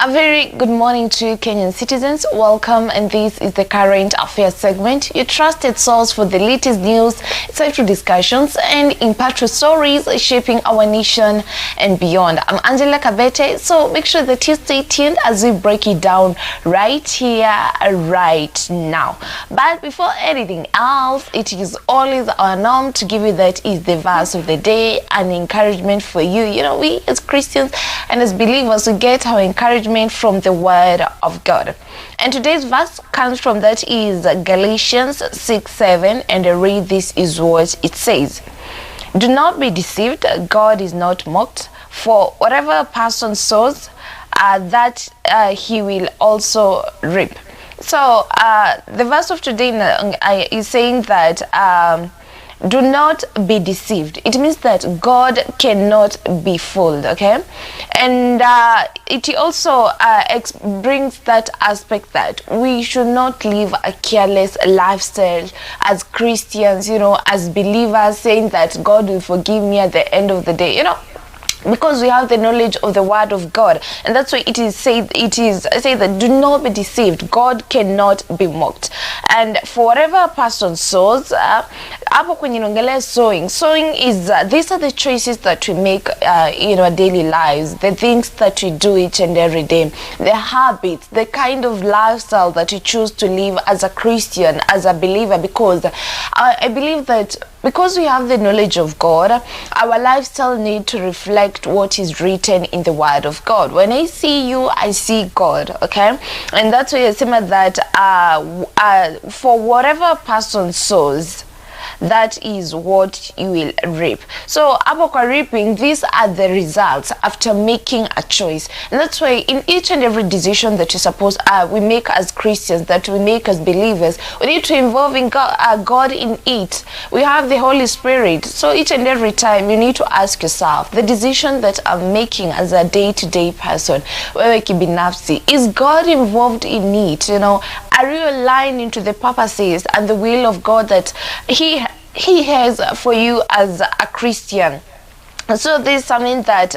A very good morning to Kenyan citizens. Welcome, and this is the Current Affairs segment, your trusted source for the latest news, insightful discussions, and impactful stories shaping our nation and beyond. I'm Angela Kabete, so make sure that you stay tuned as we break it down right here, right now. But before anything else, it is always our norm to give you that is the verse of the day, an encouragement for you. You know, we as Christians and as believers, we get our encouragement from the word of God. And today's verse comes from that is Galatians 6:7, and I read, this is what it says. Do not be deceived, God is not mocked, for whatever a person sows, that he will also reap. So the verse of today is saying that do not be deceived. It means that God cannot be fooled, okay? And it also brings that aspect that we should not live a careless lifestyle as Christians, you know, as believers, saying that God will forgive me at the end of the day, you know, because we have the knowledge of the word of God. And that's why it is said, that do not be deceived, God cannot be mocked. And for whatever a person sows, hapo kwenye nongelea sowing is these are the choices that we make in our daily lives, the things that we do each and every day, the habits, the kind of lifestyle that you choose to live as a Christian, as a believer, because I believe that because we have the knowledge of God, our lifestyle need to reflect what is written in the word of God. When I see you, I see God, okay? And that's why I say that for whatever a person sows, that is what you will reap. So hapo kwa reaping, these are the results after making a choice. And that's why in each and every decision that we make as Christians, that we make as believers, we need to involve in God in it. We have the Holy Spirit. So each and every time you need to ask yourself, the decision that I'm making as a day-to-day person, wewe kibinafsi, is God involved in it? You know, are you aligned into the purposes and the will of God that He has for you as a Christian? So this is something that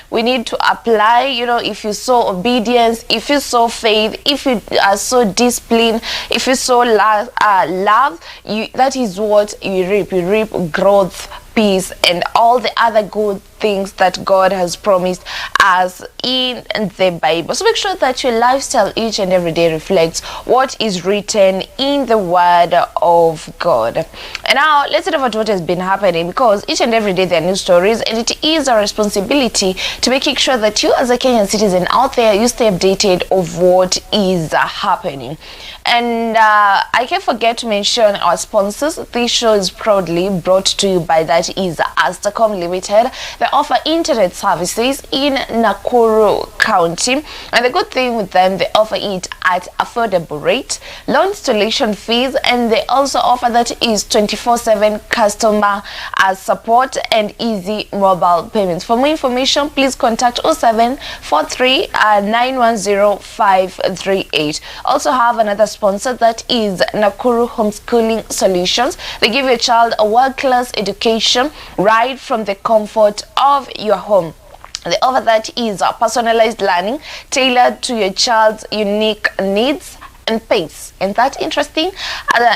we need to apply. You know, if you sow obedience, if you sow faith, if you sow discipline, if you sow love, that is what you reap. You reap growth, peace, and all the other good things that God has promised us in the Bible. So make sure that your lifestyle each and every day reflects what is written in the word of God. And now let's talk about what has been happening, because each and every day there are new stories, and it is our responsibility to making sure that you as a Kenyan citizen out there, you stay updated of what is happening. And I can't forget to mention our sponsors. This show is proudly brought to you by that is Astacom Limited. They offer internet services in Nakuru County, and the good thing with them, they offer it at affordable rate, low installation fees, and they also offer that is 24/7 customer support and easy mobile payments. For more information, please contact 0743 910 538. Also have another sponsor, that is Nakuru Homeschooling Solutions. They give your child a world-class education right from the comfort of your home. The offer that is personalized learning tailored to your child's unique needs and pace. And that's interesting.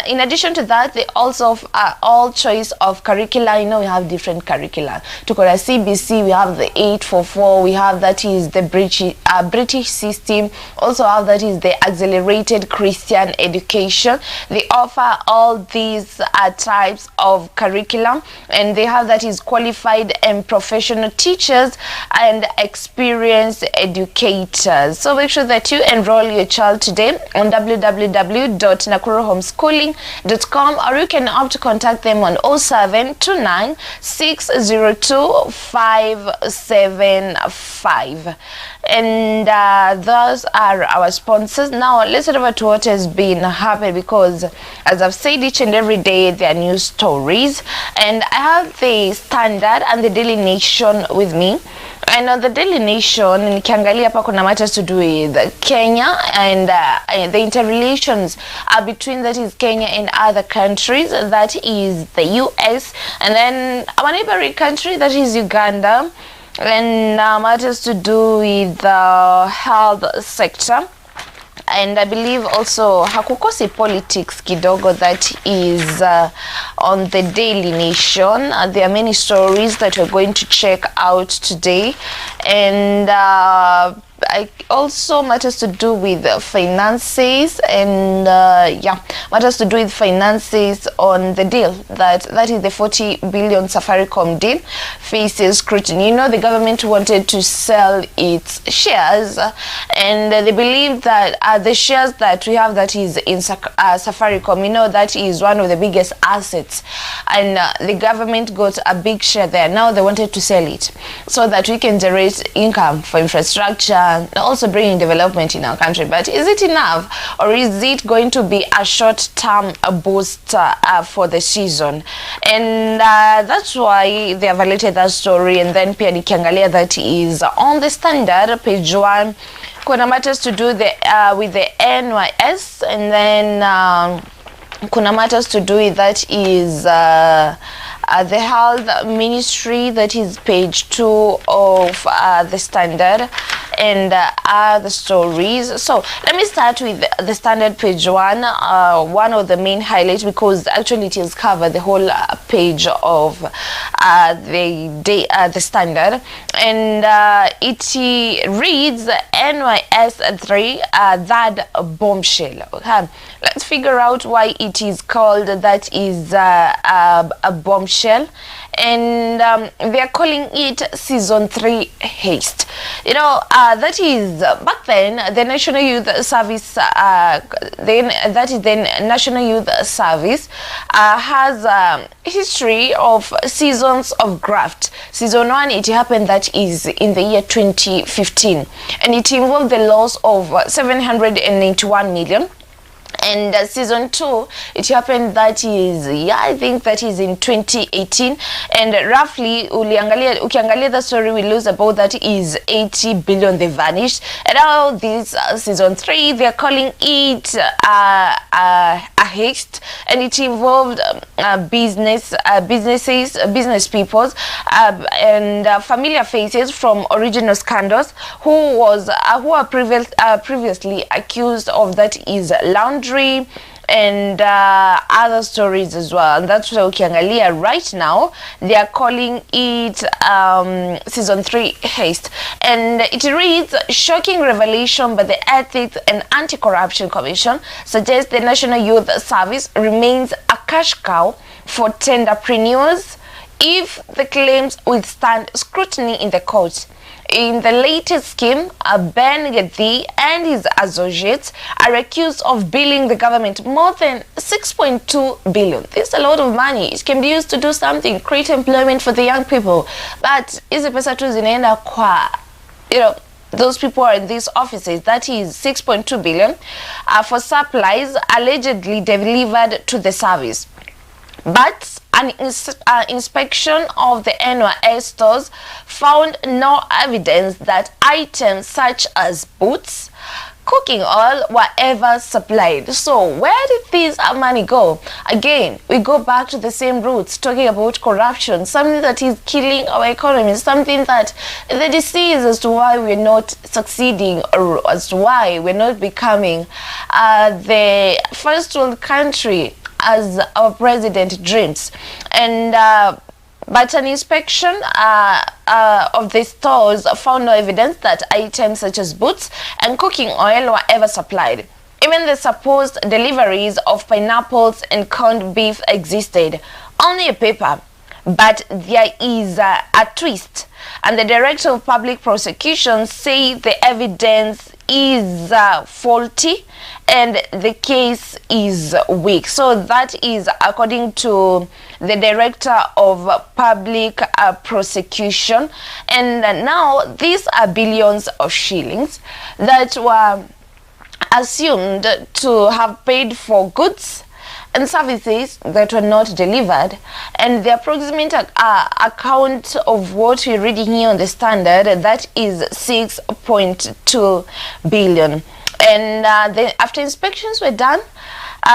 In addition to that, they also have all choice of curricula. You know, we have different curricula. To go to CBC, we have the 844. We have that is the British system. Also have that is the accelerated Christian education. They offer all these types of curriculum, and they have that is qualified and professional teachers and experienced educators. So make sure that you enroll your child today on www.nakuruhomeschooling.com, or you can opt to contact them on 0729 602 575. And those are our sponsors. Now let's talk about what has been happening, because as I've said, each and every day there are news stories, and I have the Standard and the Daily Nation with me. And on the Daily Nation, nikiangalia hapa kuna matters to do with Kenya and the interrelations between that is Kenya and other countries, that is the US, and then our neighboring country, that is Uganda. and matters to do with the health sector. And I believe also hakukosi politics kidogo that is on the Daily Nation. There are many stories that we're going to check out today, and I also matters to do with finances, and matters to do with finances on the deal that is the 40 billion Safaricom deal faces scrutiny. You know, the government wanted to sell its shares, and they believe that the shares that we have that is in Safaricom, you know, that is one of the biggest assets, and the government got a big share there. Now they wanted to sell it so that we can generate income for infrastructure, also bringing development in our country. But is it enough, or is it going to be a short-term boost for the season? And that's why they evaluated that story. And then pia nikiangalia that is on the Standard page 1, kuna matters to do with the NYS, and then kuna matters to do with that is the Health Ministry, that is page 2 of the Standard, and other stories. So let me start with the Standard page 1, one of the main highlights, because actually it is covered the whole page of the Standard, and it reads NYS 3 that bombshell. Okay, let's figure out why it is called that is a bombshell, and they are calling it season 3 haste. You know, that is back then the National Youth Service, National Youth Service has a history of seasons of graft. Season 1, it happened that is in the year 2015, and it involved the loss of 791 million. And season 2, it happened that is, I think that is in 2018, and roughly ukiangalia the story, we lose about that is 80 billion. They vanished. And now this season 3, they're calling it a haste, and it involved business people and familiar faces from original scandals who are previously accused of that is laundering and other stories as well. And that's why ukiangalia right now they are calling it season 3 haste. And it reads, shocking revelation by the Ethics and Anti-Corruption Commission suggests the National Youth Service remains a cash cow for tenderpreneurs if the claims withstand scrutiny in the courts. In the latest scheme, Ben Gedi and his associates are accused of billing the government more than 6.2 billion. This is a lot of money. It can be used to do something, create employment for the young people. But is the pesa tu zinaenda kwa, you know, those people are in these offices, that is 6.2 billion for supplies allegedly delivered to the service. But an inspection of the NYS stores found no evidence that items such as boots, cooking oil were ever supplied. So where did this money go? Again, we go back to the same roots, talking about corruption, something that is killing our economy, something that the disease as to why we're not succeeding, or as to why we're not becoming the first world country as our president dreams. And but an inspection of the stores found no evidence that items such as boots and cooking oil were ever supplied. Even the supposed deliveries of pineapples and corned beef existed. Only a paper. But there is a twist, and the Director of Public Prosecution say the evidence is faulty and the case is weak. So that is according to the Director of Public Prosecution. And now these are billions of shillings that were assumed to have paid for goods and services that were not delivered, and the approximate account of what we're reading here on the Standard, that is 6.2 billion. And after inspections were done,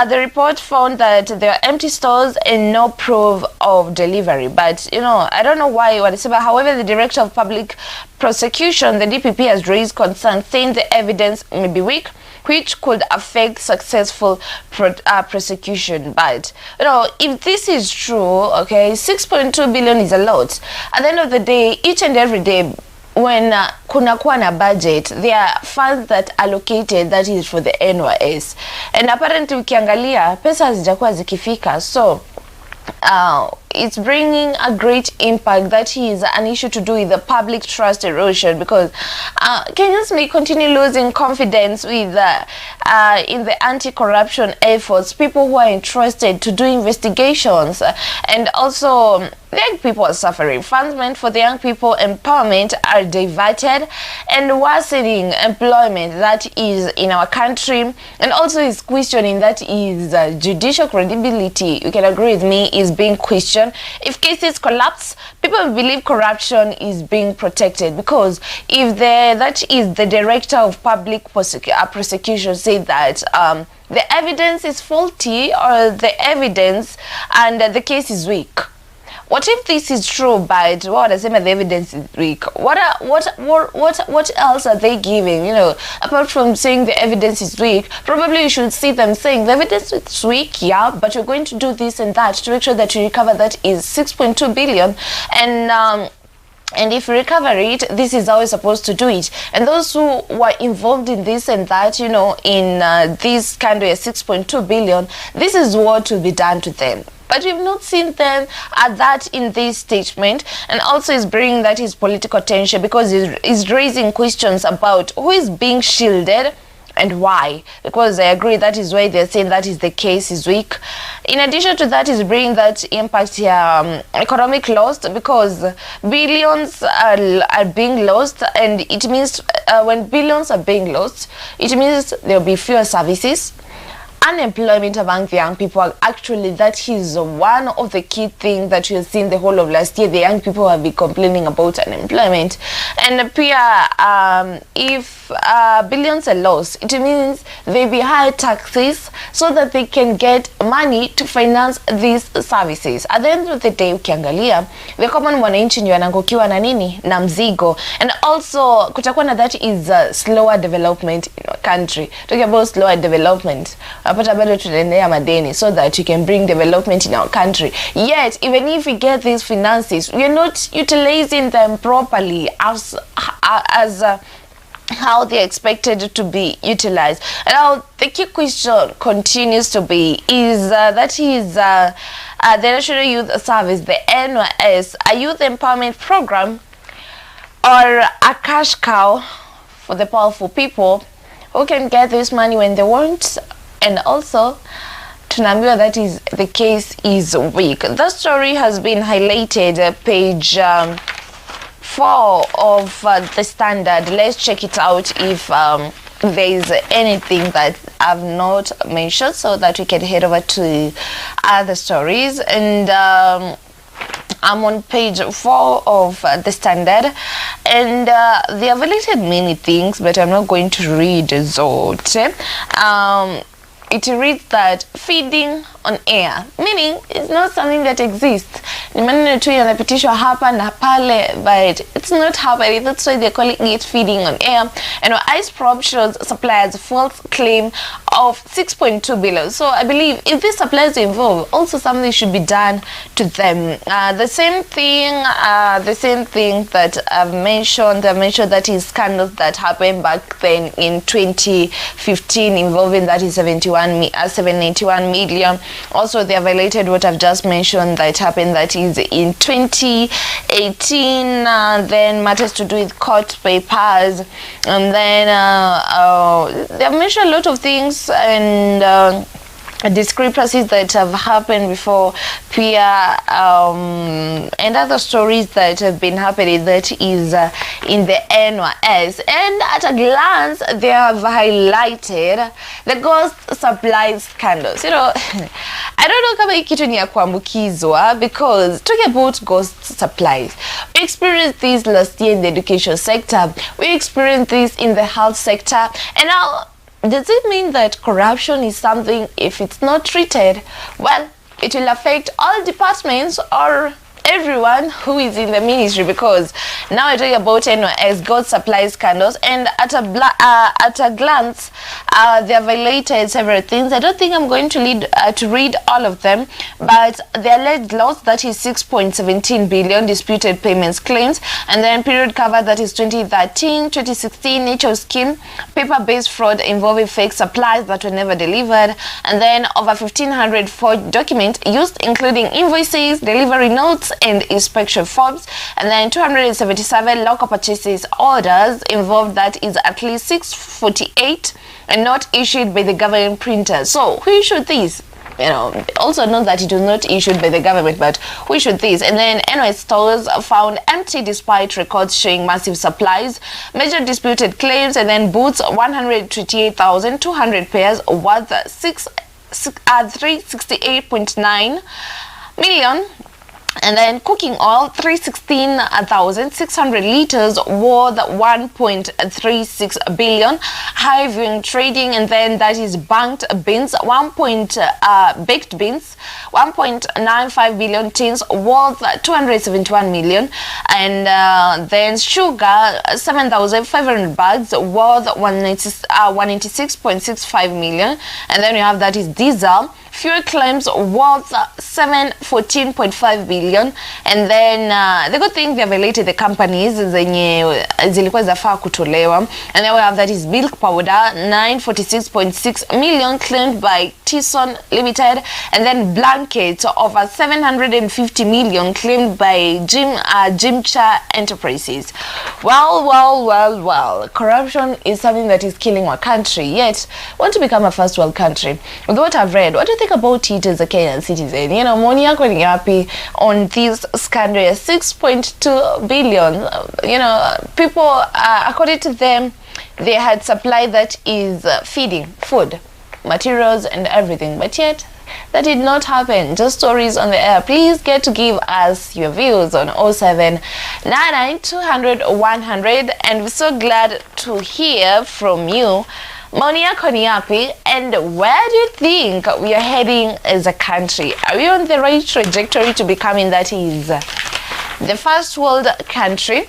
The report found that there are empty stores and no proof of delivery. But, I don't know why. However, the Director of Public Prosecution, the DPP, has raised concerns, saying the evidence may be weak, which could affect successful prosecution. But, if this is true, okay, 6.2 billion is a lot. At the end of the day, each and every day, when kunakuwa na budget, there are funds that allocated that is for the NYS. And apparently ukiangalia, pesa hazijakuwa zikifika. So, it's bringing a great impact. That is an issue to do with the public trust erosion, because Kenyans may continue losing confidence with in the anti-corruption efforts. People who are entrusted to do investigations, and also the young people are suffering. Funds meant for the young people empowerment are diverted, and worsening employment that is in our country, and also is questioning that is judicial credibility. You can agree with me, is being questioned. If cases collapse, people believe corruption is being protected, because if that is the Director of Public Prosecution say that the evidence is faulty, or the evidence and the case is weak. What if this is true, but what does the evidence is weak? What else are they giving? Apart from saying the evidence is weak, probably you should see them saying the evidence is weak, yeah, but you're going to do this and that to make sure that you recover that is 6.2 billion, and if you recover it, this is how you're supposed to do it. And those who were involved in this and that, in this kind of 6.2 billion, this is what will be done to them. But we've not seen them at that in this statement, and also is bringing that is political tension, because it's raising questions about who is being shielded and why. Because I agree that is why they're saying that is the case is weak. In addition to that, is bringing that impact here, economic loss, because billions are being lost, and it means when billions are being lost, it means there will be fewer services. Unemployment among the young people, actually that is one of the key things that we have seen the whole of last year. The young people have been complaining about unemployment. And if billions are lost, it means there will be higher taxes so that they can get money to finance these services. At the end of the day, ukiangalia, the common mwananchi ndio anaangukiwa na nini? Na mzigo. And also, kutakuwa na that is slower development in our country. Talking about slower development, apata bado tunaendea madeni so that you can bring development in our country. Yet, even if we get these finances, we are not utilizing them properly as how they're expected to be utilized. And now the key question continues to be is the National Youth Service, the NYS, a youth empowerment program, or a cash cow for the powerful people who can get this money when they want. And also, tunaambiwa that is the case is weak. The story has been highlighted, page 4 of the Standard. Let's check it out if there is anything that I've not mentioned, so that we can head over to other stories. And I'm on page 4 of the Standard, and they have listed many things, but I'm not going to read zote. It reads that feeding on air, meaning it's not something that exists. Ni maneno tu yanapitishwa hapa na pale, but it's not happening. That's why they're calling it feeding on air. And our ice probe shows suppliers false claim of 6.2 billion. So I believe if these suppliers are involved, also something should be done to them. The same thing that I've mentioned that is scandals that happened back then in 2015 involving that is 791 million. Also, they have violated what I've just mentioned that happened that is in 2018. Then matters to do with court papers, and then they have mentioned a lot of things and discrepancies that have happened before, and other stories that have been happening that is in the NYS. And at a glance, they have highlighted the ghost supply scandals. I don't know kama hii kitu ni ya kuambukizwa, because talking about ghost supplies, we experienced this last year in the education sector, we experienced this in the health sector, and now does it mean that corruption is something, if it's not treated, well, it will affect all departments or everyone who is in the ministry? Because now I talk about NYS God supplies scandals, and at a glance, they have violated several things. I don't think I'm going to read all of them, but the alleged loss, that is 6.17 billion, disputed payments claims, and then period cover, that is 2013-2016 nature scheme, paper-based fraud involving fake supplies that were never delivered, and then over 1,500 forged documents used, including invoices, delivery notes, and inspection forms, and then 277 local purchases orders involved, that is at least 648, and not issued by the government printer. So who issued these? Also note that it was not issued by the government, but who issued these? And then NYS stores found empty despite records showing massive supplies, major disputed claims, and then boots 128,200 pairs worth 368.9 million. And then cooking oil, 316,600 liters worth 1.36 billion. High viewing trading, and then that is banked beans, baked beans, 1.95 billion tins worth 271 million. And then sugar, 7,500 bags worth 196.65 million. And then we have, that is diesel, fuel claims worth 714.5 billion. And then the good thing, they have violated the companies zenye zilikuwa zafaa kutolewa. And then we have, that is milk powder, 946.6 million claimed by Tyson Limited. And then blankets, over 750 million claimed by Jimcha Enterprises. Well, corruption is something that is killing our country, yet want to become a first world country. With what I've read, what do you think about it as a Kenyan citizen? Money yako ni happy on this scandal, 6.2 billion. People, according to them, they had supply that is feeding, food, materials, and everything, but yet that did not happen. Just stories on the air. Please get to give us your views on 0799 200 100, and we're so glad to hear from you. Maoni yako ni yapi, and where do you think we are heading as a country? Are we on the right trajectory to becoming, that is, the first world country?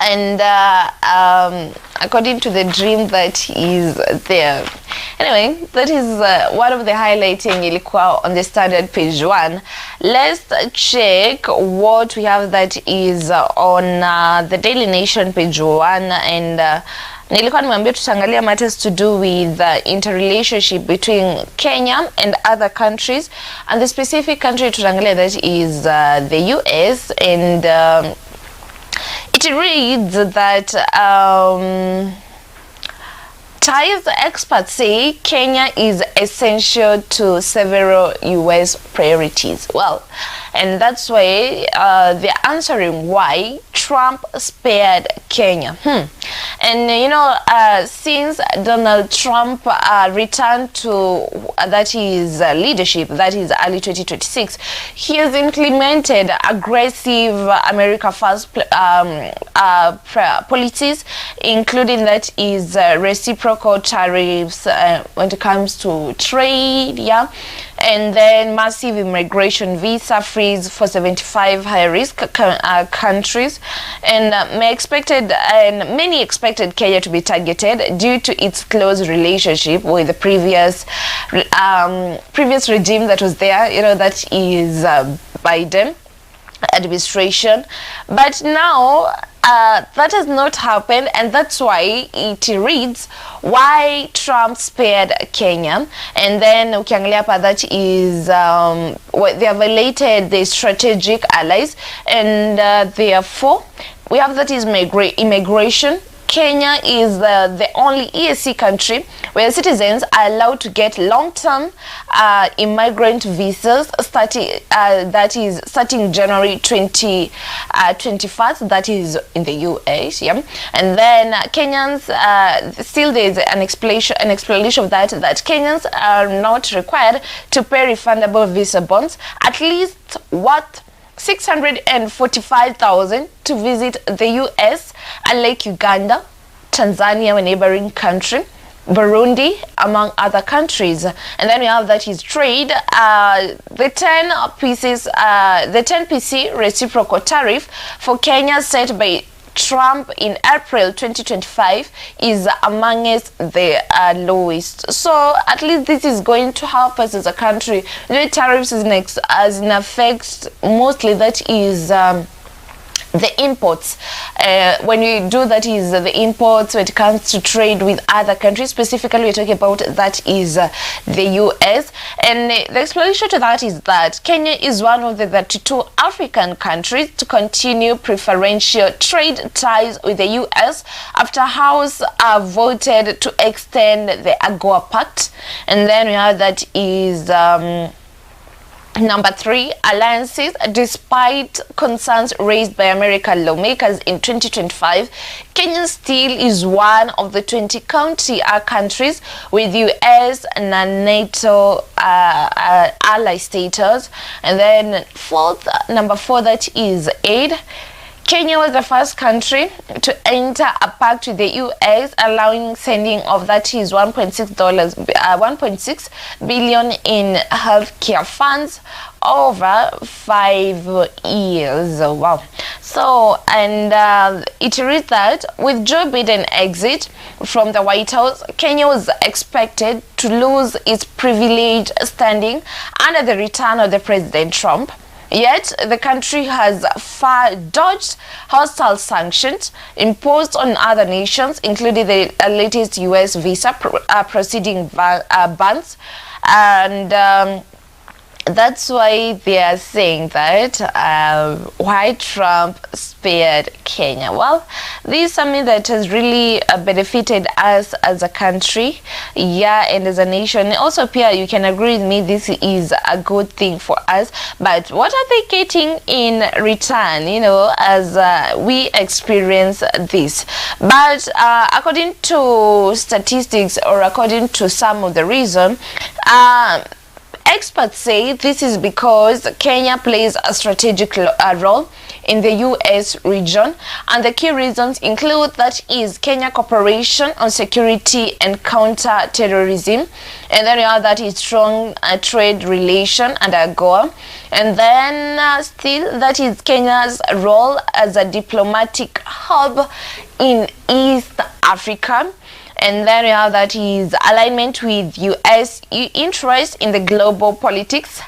And according to the dream that is there. Anyway, that is one of the highlighting ilikuwa on the Standard page 1. Let's check what we have that is on the Daily Nation page 1, and nilikuwa nimeambia tutaangalia matters to do with the interrelationship between Kenya and other countries, and the specific country tutaangalia that is the US. And it reads that Tithe experts say Kenya is essential to several US priorities. Well, and that's why they're answering why Trump spared Kenya. And since Donald Trump returned to that is leadership, that is early 2026, he has implemented aggressive America First policies, including that is reciprocal tariffs when it comes to trade, and then massive immigration visa freeze for 75 high-risk countries, and many expected Kenya to be targeted due to its close relationship with the previous regime that was there, that is Biden administration. But now that has not happened, and that's why it reads why Trump spared Kenya. And then ukiangalia hapa, that is they have violated the strategic allies, and therefore we have that is immigration. Kenya is the only EAC country where citizens are allowed to get long-term immigrant visas starting January 2021. That is in the US, And then Kenyans, still there is an explanation of that Kenyans are not required to pay refundable visa bonds, at least what 645,000 to visit the US, unlike Uganda, Tanzania, a neighboring country, Burundi, among other countries. And then we have that is trade. The 10% reciprocal tariff for Kenya set by Trump in April 2025 is amongst the lowest. So at least this is going to help us as a country. The tariffs is next as in effect mostly that is the imports. When we do that is the imports when it comes to trade with other countries. Specifically we're talking about that is the US, and the explanation to that is that Kenya is one of the 32 African countries to continue preferential trade ties with the US after House voted to extend the AGOA Pact. And then we have that is number 3, alliances. Despite concerns raised by American lawmakers in 2025, Kenya still is one of the 20 countries with US and NATO ally status. And then number 4, that is aid. Kenya was the first country to enter a pact with the US, allowing sending of that is $1.6 billion in healthcare funds over 5 years. Wow. So, and it reads that with Joe Biden exit from the White House, Kenya was expected to lose its privileged standing under the return of the President Trump. Yet, the country has far dodged hostile sanctions imposed on other nations, including the latest US visa proceeding bans. And that's why they are saying that why Trump spared Kenya. Well, this is something that has really benefited us as a country, yeah, and as a nation. Also, Pia, you can agree with me, this is a good thing for us. But what are they getting in return, you know, as we experience this? But according to statistics, or according to some of the reason, experts say this is because Kenya plays a strategic role in the US region, and the key reasons include that is Kenya cooperation on security and counter-terrorism, and then you have that is strong trade relation and AGOA, and then still that is Kenya's role as a diplomatic hub in East Africa. And then we have that is alignment with US interest in the global politics.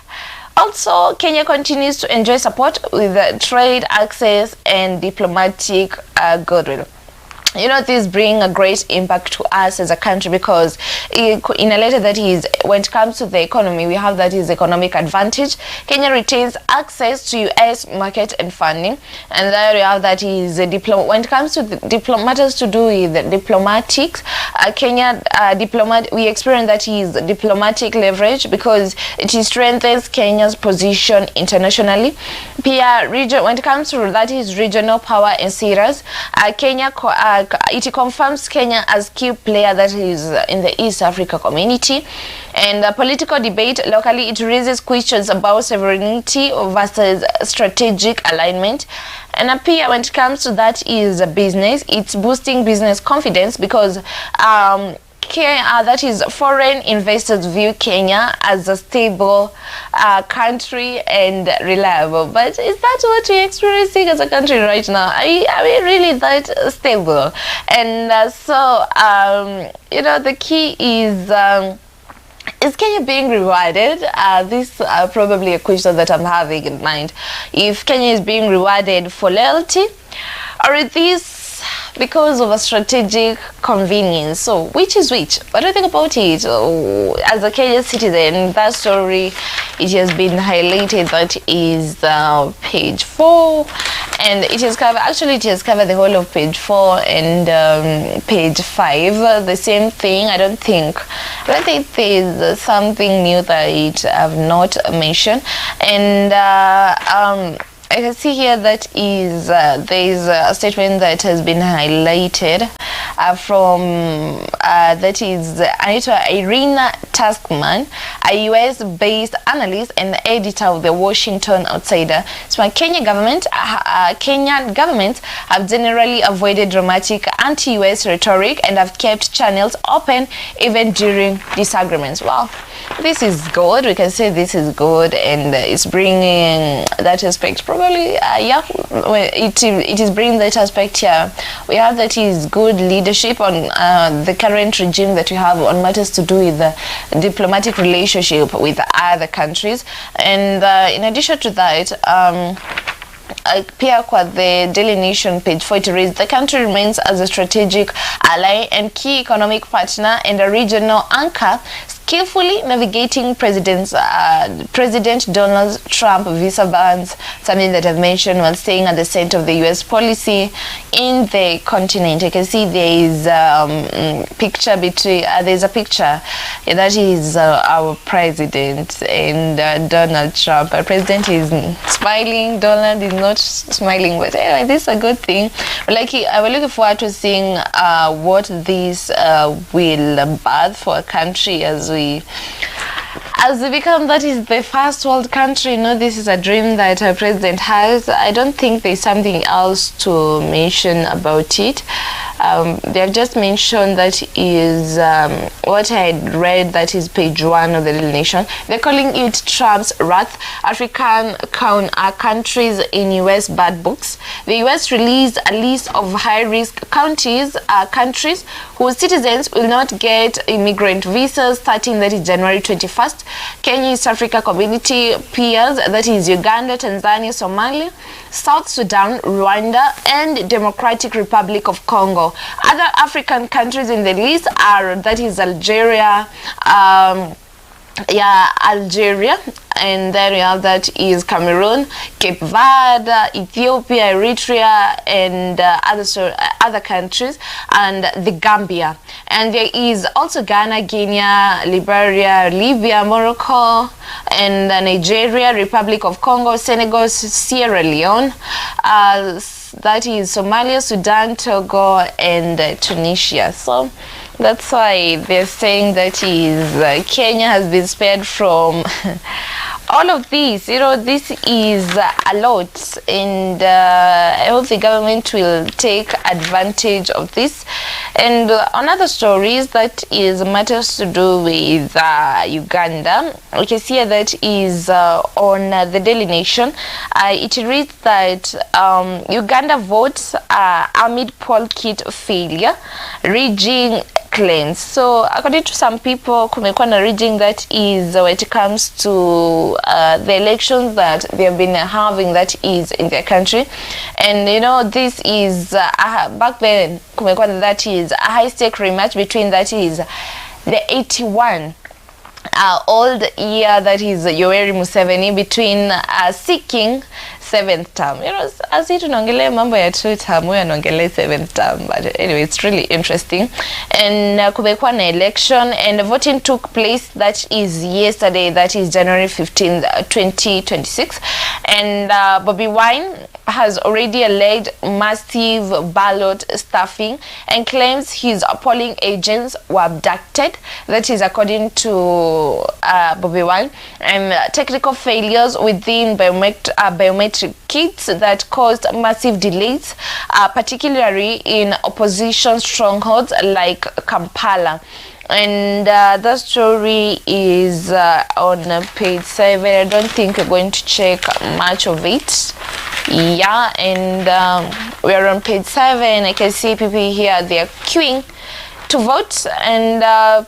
Also, Kenya continues to enjoy support with trade access and diplomatic goodwill. You know, this bring a great impact to us as a country, because in a letter that is, when it comes to the economy, we have that is economic advantage. Kenya retains access to US market and funding, and there we have that is when it comes to matters to do with diplomatics, Kenya we experience that is diplomatic leverage, because it strengthens Kenya's position internationally. Pia region, when it comes to that is regional power and series, Kenya it confirms Kenya as key player that is in the East Africa community. And political debate locally, it raises questions about sovereignty versus strategic alignment. And appear when it comes to that is business, it's boosting business confidence, because that is foreign investors view Kenya as a stable country and reliable. But is that what we're experiencing as a country right now? Are we really that stable? And you know, the key is Kenya being rewarded? This is probably a question that I'm having in mind. If Kenya is being rewarded for loyalty, or is this because of a strategic convenience? So which is which? What do you think about it? As a Kenyan citizen, that story, it has been highlighted. That is page 4, and it has covered, actually it has covered the whole of page 4 and page 5, the same thing. I don't think there's something new that I've not mentioned. And I can see here that is there is a statement that has been highlighted from that is Anita Irina Taskman, a US-based analyst and editor of the Washington Outsider. So Kenyan government have generally avoided dramatic anti-US rhetoric and have kept channels open even during disagreements. Wow, this is good. We can say this is good, and it's bringing that aspect. Probably, yeah, it is bringing that aspect here. We have that is good leadership on the current regime that we have on matters to do with the diplomatic relationship with other countries, and in addition to that, pia kwa the Daily Nation page 4, it reads, the country remains as a strategic ally and key economic partner and a regional anchor, skillfully navigating President Donald Trump visa bans, something that I've mentioned while staying at the center of the US policy in the continent. You can see there is picture between there's a picture that is our president and Donald Trump. Our president is smiling, Donald is not smiling, but anyway, this is a good thing. Like, I will looking forward to seeing what this will birth for a country as we become, that is the first world country. You know, this is a dream that our president has. I don't think there's something else to mention about it. They have just mentioned that is what I had read, that is page 1 of the Daily Nation. They're calling it Trump's wrath. African countries in US bad books. The US released a list of high-risk countries whose citizens will not get immigrant visas starting, that is January 21st. Kenya, East Africa Community peers, that is Uganda, Tanzania, Somalia, South Sudan, Rwanda, and Democratic Republic of Congo. Other African countries in the list are, that is Algeria, Algeria, and then we have that is Cameroon, Cape Verde, Ethiopia, Eritrea, and other countries, and the Gambia. And there is also Ghana, Guinea, Liberia, Libya, Morocco, and Nigeria, Republic of Congo, Senegal, Sierra Leone, that is Somalia, Sudan, Togo, and Tunisia. So that's why they're saying that is Kenya has been spared from all of these. You know, this is a lot, and I hope the government will take advantage of this. And another stories that is matters to do with Uganda. We can see that is on the Daily Nation. It reads that Uganda votes amid poll kit failure, rigging claims. So according to some people, kumekuwa na rigging that is when it comes to the elections that they have been having, that is in their country. And you know, this is back then kumekuwa na, that is a high stake rematch between, that is the 81 old year, that is Yoweri Museveni, between seeking 7th term. You know, as it tunaongelea mambo ya 2 term, we anaongelea 7th term, but anyway, it's really interesting. And kumekuwa na election, and voting took place, that is yesterday, that is January 15th, 2026. And Bobi Wine has already alleged massive ballot stuffing and claims his polling agents were abducted. That is according to Bobi Wine. And technical failures within biometric kits that caused massive delays, particularly in opposition strongholds like Kampala. And the story is on page 7. I don't think we're going to check much of it. Yeah, and we are on page 7. I can see people here, they are queuing to vote. And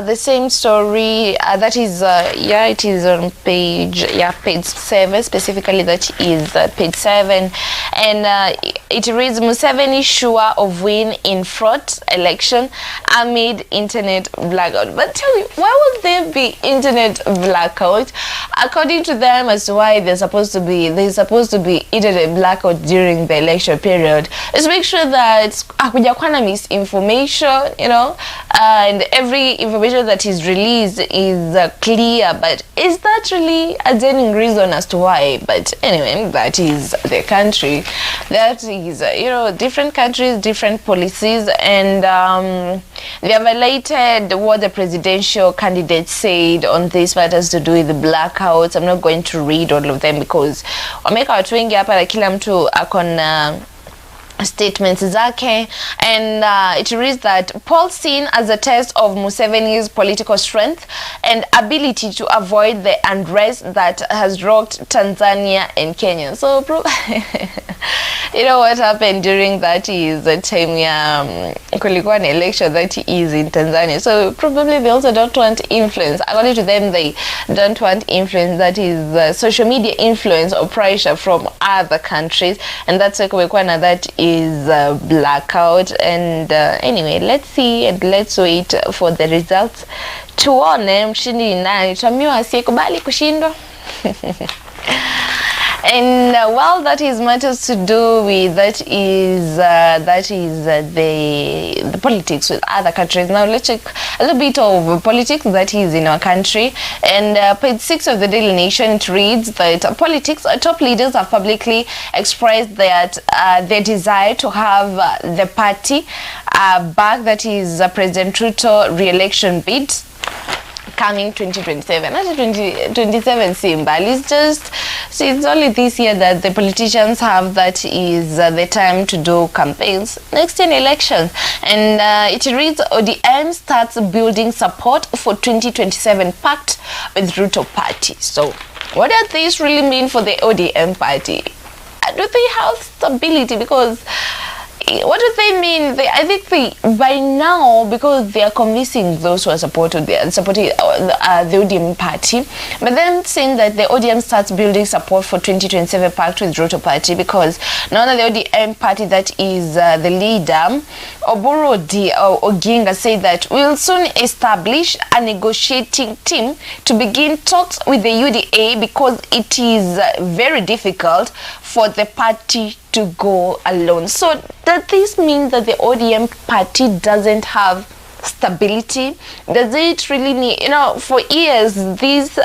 the same story, that is it is on page page 7 specifically, that is page 7. And it reads, Museveni sure of win in fraud election amid internet blackout. But tell me, why would there be internet blackout? According to them, as to why there's supposed to be internet blackout during the election period, is make sure that akujakwana misinformation, you know, and every information information that is released is clear, but is that really a genuine reason as to why? But anyway, that is the country. That is, different countries, different policies, and they have highlighted what the presidential candidate said on this matters to do with the blackouts. I'm not going to read all of them because wameka watu wengi hapa na kila mtu akona statements zake, and it reads that Paul seen as a test of Museveni's political strength and ability to avoid the unrest that has rocked Tanzania and Kenya. So what happened during that is the time kulikuwa an election that is in Tanzania, so probably they also don't want influence. According to them, they don't want influence, that is social media influence or pressure from other countries, and that's why kulikuwa that is blackout. And anyway, let's see and let's wait for the results. Tuone mshindi ni nani, tuambiwa asiyekubali kushindwa. And well, that is matters to do with the politics with other countries. Now let's check a little bit of politics that is in our country. And page 6 of the Daily Nation, it reads that politics top leaders have publicly expressed that their desire to have the party back, that is President Ruto re-election bid coming 2027. Not 2027 symbol. It's only this year that the politicians have, that is the time to do campaigns. Next in elections. And it reads, ODM starts building support for 2027 pact with Ruto party. So what does this really mean for the ODM party? Do they have stability? Because what do they mean? I think by now, because they are convincing those who are supporting the ODM party, but then saying that the ODM starts building support for 2027 pact with Ruto party, because now the ODM party, that is the leader, Oburu Oginga, said that we'll soon establish a negotiating team to begin talks with the UDA, because it is very difficult for the party to go alone. So does this mean that the ODM party doesn't have stability? Does it really need, for years, this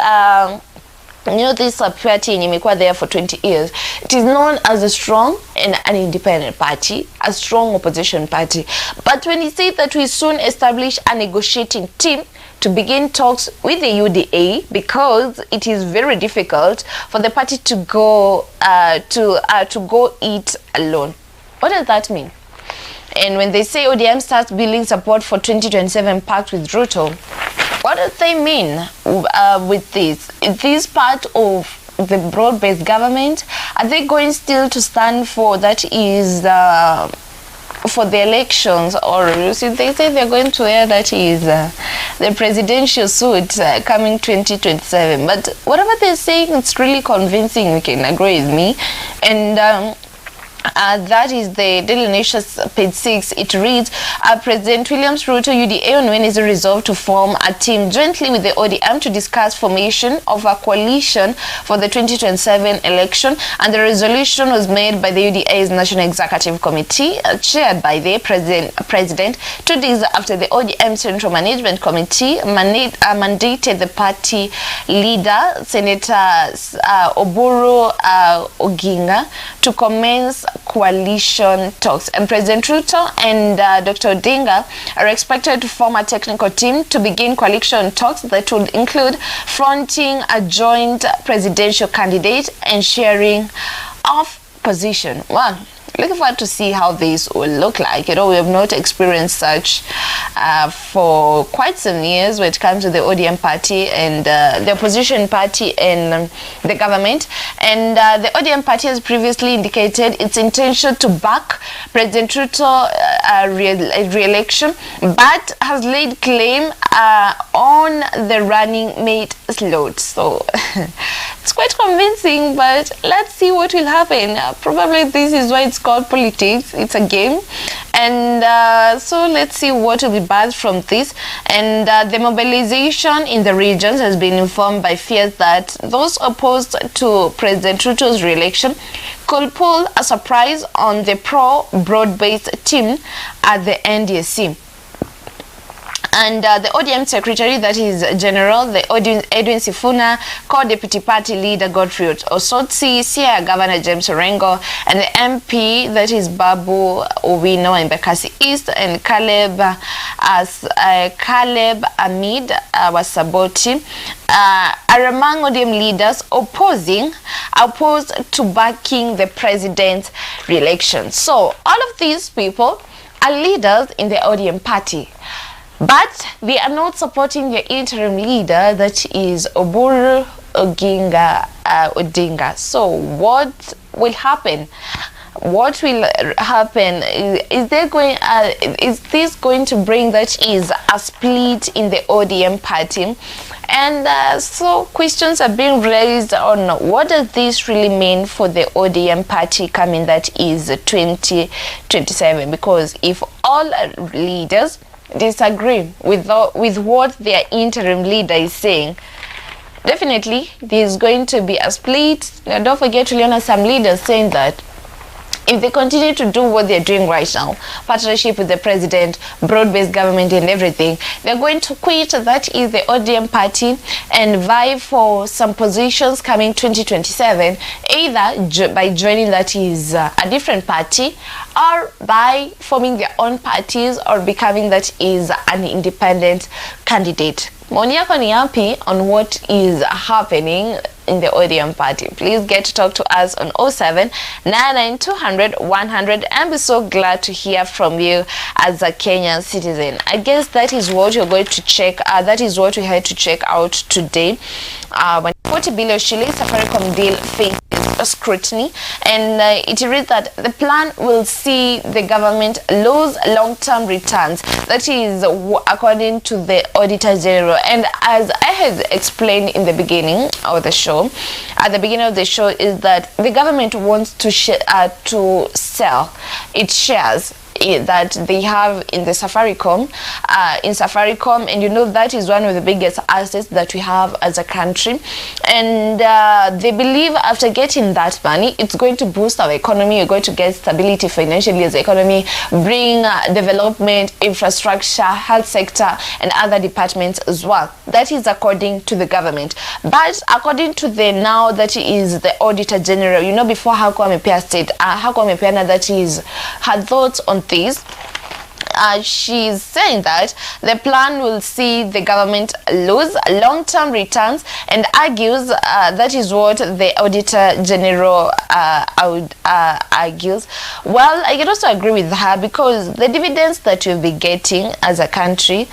party imekuwa there for 20 years. It is known as a strong and an independent party, a strong opposition party. But when he said that we soon establish a negotiating team to begin talks with the UDA, because it is very difficult for the party to go it alone. What does that mean? And when they say ODM starts building support for 2027 pact with Ruto, what do they mean with this? Is this part of the broad-based government? Are they going still to stand for, that is for the elections? Or they say they're going to wear, that is the presidential suit coming 2027. But whatever they're saying, it's really convincing. You can agree with me. And that is the Daily Nation's page 6. It reads, President William Ruto UDA on Wednesday resolved to form a team jointly with the ODM to discuss formation of a coalition for the 2027 election, and the resolution was made by the UDA's National Executive Committee, chaired by the President 2 days after the ODM Central Management Committee mandated the party leader, Senator Oburu Oginga, to commence coalition talks. And President Ruto and Dr. Odinga are expected to form a technical team to begin coalition talks that would include fronting a joint presidential candidate and sharing of position. Well, looking forward to see how this will look like. We have not experienced such for quite some years when it comes to the ODM party and the opposition party and the government. And the ODM party has previously indicated its intention to back President Ruto re-election, but has laid claim on the running mate slot. So it's quite convincing, but let's see what will happen. Probably this is why it's called politics. It's a game. And so let's see what will be birthed from this. And the mobilization in the regions has been informed by fears that those opposed to President Ruto's re-election could pull a surprise on the pro-broad-based team at the NDSC. And the ODM secretary, that is General the Edwin Sifuna, co-deputy party leader Godfrey Osotsi, Siaya Governor James Orengo, and the MP, that is Babu Owino in Bekasi East, and Caleb Amid Wasaboti are among ODM leaders opposed to backing the president's re-election. So all of these people are leaders in the ODM party, but they are not supporting the interim leader, that is Oburu Oginga Odinga. So what will happen? What will happen? Is this going to bring, that is, a split in the ODM party? And so questions are being raised on what does this really mean for the ODM party coming, that is 2027, because if all leaders disagree with what their interim leader is saying, definitely there's going to be a split. And don't forget, Juliana, some leaders saying that if they continue to do what they're doing right now, partnership with the president, broad-based government and everything, they're going to quit, that is the ODM party, and vie for some positions coming 2027, either by joining, that is, a different party, or by forming their own parties, or becoming, that is, an independent candidate. Maoni yako ni yapi on what is happening in the ODM party? Please get to talk to us on 07 99 200 100, and be so glad to hear from you as a Kenyan citizen. I guess that is what you're going to check. That is what we had to check out today. When 40 billion shillings Safaricom deal faces scrutiny, and it reads that the plan will see the government lose long-term returns. That is according to the Auditor General. And as I had explained in the beginning of the show, is that the government wants to sell its shares that they have in the Safaricom, and you know that is one of the biggest assets that we have as a country, and they believe after getting that money, it's going to boost our economy. You're going to get stability financially as the economy, bring development, infrastructure, health sector, and other departments as well. That is according to the government. But according to the now, that is the Auditor General, you know, before Hako Amepea state, Hako Amepeana, that is her thoughts on this. She's saying that the plan will see the government lose long-term returns, and argues that is what the Auditor General argues. Well, I can also agree with her, because the dividends that we'll be getting as a country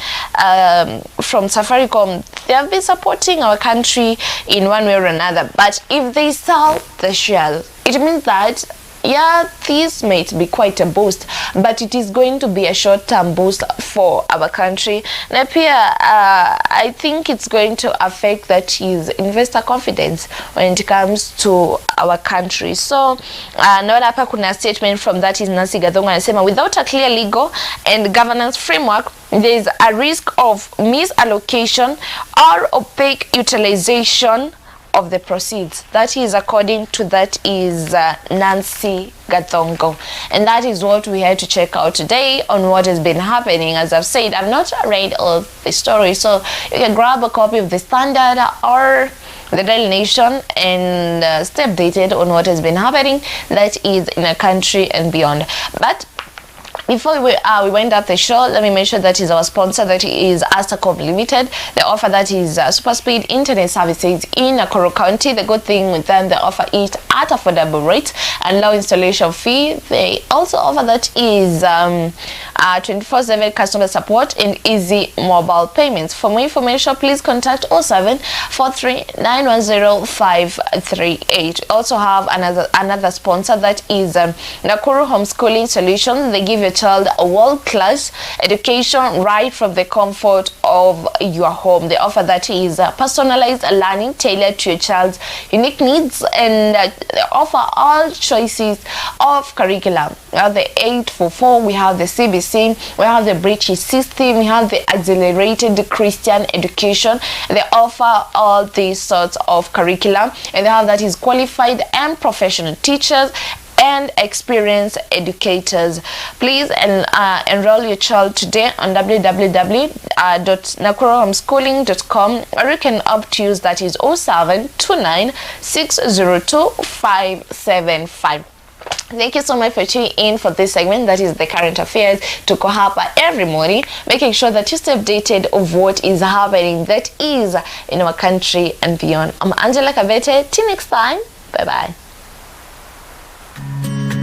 from Safaricom, they have been supporting our country in one way or another. But if they sell the shares, it means that, yeah, this might be quite a boost, but it is going to be a short-term boost for our country. And I think it's going to affect, that is, investor confidence when it comes to our country. So naona hapa kuna statement from, that is, Nancy Gathonga anasema, without a clear legal and governance framework, there is a risk of misallocation or opaque utilization of the proceeds. That is according to, that is, Nancy Gathongo. And that is what we had to check out today on what has been happening. As I've said, I've not read all the story, so you can grab a copy of the Standard or the Daily Nation and stay updated on what has been happening, that is, in a country and beyond. But before we wind up the show, let me mention that is our sponsor, that is Astacom Limited. They offer, that is, super speed internet services in Nakuru County. The good thing with them, they offer it at affordable rates and low installation fee. They also offer, that is, 24/7 customer support and easy mobile payments. For more information, please contact 07 43 910 538. We also have another sponsor, that is Nakuru Homeschooling Solutions. They give your child a world-class education right from the comfort of your home. They offer, that is, personalized learning tailored to your child's unique needs, and they offer all choices of curriculum. We have the 844, we have the CBC, we have the British system, we have the accelerated Christian education. They offer all these sorts of curriculum, and they have, that is, qualified and professional teachers, and experienced educators. Please enroll your child today on www.nakuruhomeschooling.com, or you can opt to use that is 0729 602 575. Thank you so much for tuning in for this segment, that is the current affairs. Tuko hapa every morning, making sure that you stay updated of what is happening, that is in our country and beyond. I'm Angela Kabete. Till next time, bye bye.